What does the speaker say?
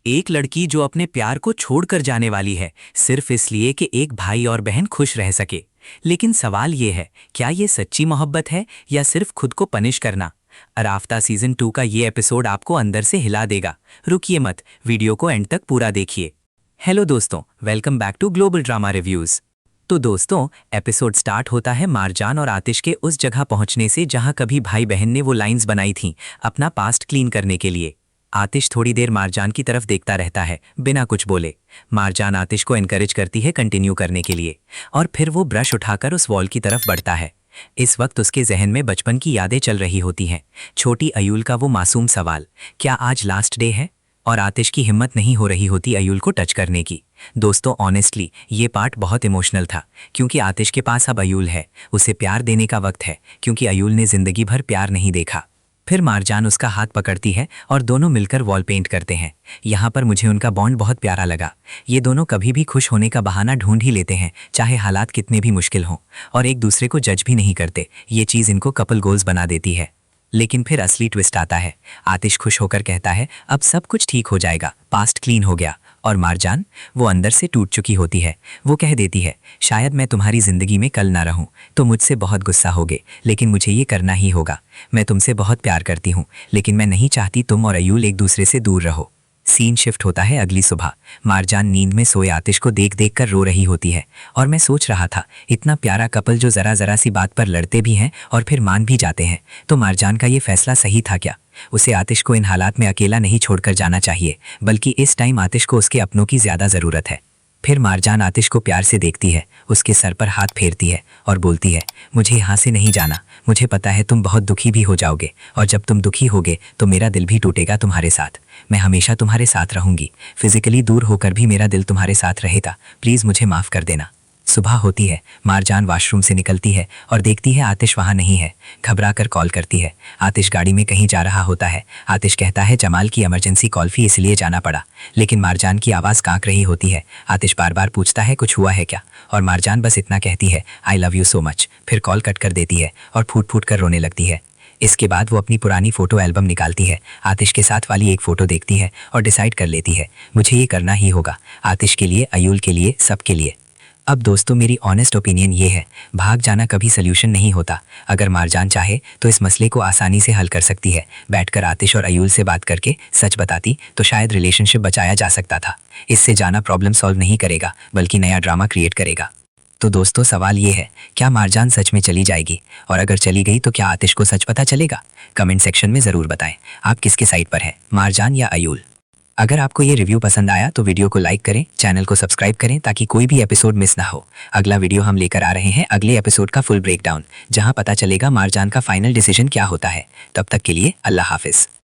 एक लड़की जो अपने प्यार को छोड़कर जाने वाली है सिर्फ इसलिए कि एक भाई और बहन खुश रह सके। लेकिन सवाल ये है, क्या ये सच्ची मोहब्बत है या सिर्फ खुद को पनिश करना? अराफ्ता सीजन 2 का ये एपिसोड आपको अंदर से हिला देगा। रुकिए मत, वीडियो को एंड तक पूरा देखिए। हेलो दोस्तों, welcome back to global drama reviews. तो दोस्तों, एपिसोड स्टार्ट होता है मारजान और आतिश के उस जगह पहुंचने से जहां कभी भाई बहन ने वो लाइंस बनाई थीं अपना पास्ट क्लीन करने के लिए। आतिश थोड़ी देर मारजान की तरफ देखता रहता है बिना कुछ बोले। मारजान आतिश को एनकरेज करती है कंटिन्यू करने के लिए और फिर वो ब्रश उठाकर उस वॉल की तरफ बढ़ता है। इस वक्त उसके जहन में बचपन की यादें चल रही होती हैं। छोटी अयूल का वो मासूम सवाल, क्या आज लास्ट डे है? और आतिश की हिम्मत नहीं हो रही होती अयूल को टच करने की। दोस्तों, ऑनेस्टली ये पार्ट बहुत इमोशनल था क्योंकि आतिश के पास अब अयूल है। उसे प्यार देने का वक्त है क्योंकि अयूल ने जिंदगी भर प्यार नहीं देखा। फिर मारजान उसका हाथ पकड़ती है और दोनों मिलकर वॉल पेंट करते हैं। यहाँ पर मुझे उनका बॉन्ड बहुत प्यारा लगा। ये दोनों कभी भी खुश होने का बहाना ढूंढ ही लेते हैं, चाहे हालात कितने भी मुश्किल हों, और एक दूसरे को जज भी नहीं करते। ये चीज़ इनको कपल गोल्स बना देती है। लेकिन फिर असली ट्विस्ट आता है। आतिश खुश होकर कहता है अब सब कुछ ठीक हो जाएगा, पास्ट क्लीन हो गया। और मारजान, वो अंदर से टूट चुकी होती है। वो कह देती है शायद मैं तुम्हारी ज़िंदगी में कल ना रहूं तो मुझसे बहुत गुस्सा होगे, लेकिन मुझे ये करना ही होगा। मैं तुमसे बहुत प्यार करती हूँ, लेकिन मैं नहीं चाहती तुम और अयूल एक दूसरे से दूर रहो। सीन शिफ्ट होता है अगली सुबह। मारजान नींद में सोए आतिश को देख देख कर रो रही होती है। और मैं सोच रहा था, इतना प्यारा कपल जो ज़रा ज़रा सी बात पर लड़ते भी हैं और फिर मान भी जाते हैं, तो मारजान का ये फैसला सही था क्या? उसे आतिश को इन हालात में अकेला नहीं छोड़कर जाना चाहिए, बल्कि इस टाइम आतिश को उसके अपनों की ज़्यादा ज़रूरत है। फिर मारजान आतिश को प्यार से देखती है, उसके सर पर हाथ फेरती है और बोलती है मुझे यहाँ से नहीं जाना। मुझे पता है तुम बहुत दुखी भी हो जाओगे, और जब तुम दुखी होगे तो मेरा दिल भी टूटेगा तुम्हारे साथ। मैं हमेशा तुम्हारे साथ रहूँगी। फिजिकली दूर होकर भी मेरा दिल तुम्हारे साथ रहेगा। प्लीज़ मुझे माफ़ कर देना। सुबह होती है। मारजान वॉशरूम से निकलती है और देखती है आतिश वहाँ नहीं है। घबरा कर कॉल करती है। आतिश गाड़ी में कहीं जा रहा होता है। आतिश कहता है जमाल की इमरजेंसी कॉल थी इसलिए जाना पड़ा, लेकिन मारजान की आवाज़ कांप रही होती है। आतिश बार बार पूछता है कुछ हुआ है क्या, और मारजान बस इतना कहती है I love you so much. फिर कॉल कट कर देती है और फूट फूट कर रोने लगती है। इसके बाद वो अपनी पुरानी फ़ोटो एल्बम निकालती है। आतिश के साथ वाली एक फ़ोटो देखती है और डिसाइड कर लेती है मुझे ये करना ही होगा, आतिश के लिए, अयूल के लिए, सबके लिए। अब दोस्तों, मेरी ऑनेस्ट ओपिनियन ये है, भाग जाना कभी सल्यूशन नहीं होता। अगर मारजान चाहे तो इस मसले को आसानी से हल कर सकती है। बैठकर आतिश और अयूल से बात करके सच बताती तो शायद रिलेशनशिप बचाया जा सकता था। इससे जाना प्रॉब्लम सॉल्व नहीं करेगा, बल्कि नया ड्रामा क्रिएट करेगा। तो दोस्तों, सवाल ये है, क्या मारजान सच में चली जाएगी? और अगर चली गई तो क्या आतिश को सच पता चलेगा? कमेंट सेक्शन में ज़रूर बताएं आप किसके साइड पर हैं, मारजान या अयूल। अगर आपको ये रिव्यू पसंद आया तो वीडियो को लाइक करें, चैनल को सब्सक्राइब करें ताकि कोई भी एपिसोड मिस ना हो। अगला वीडियो हम लेकर आ रहे हैं अगले एपिसोड का फुल ब्रेकडाउन, जहां पता चलेगा मारजान का फाइनल डिसीजन क्या होता है। तब तक के लिए अल्लाह हाफिज़।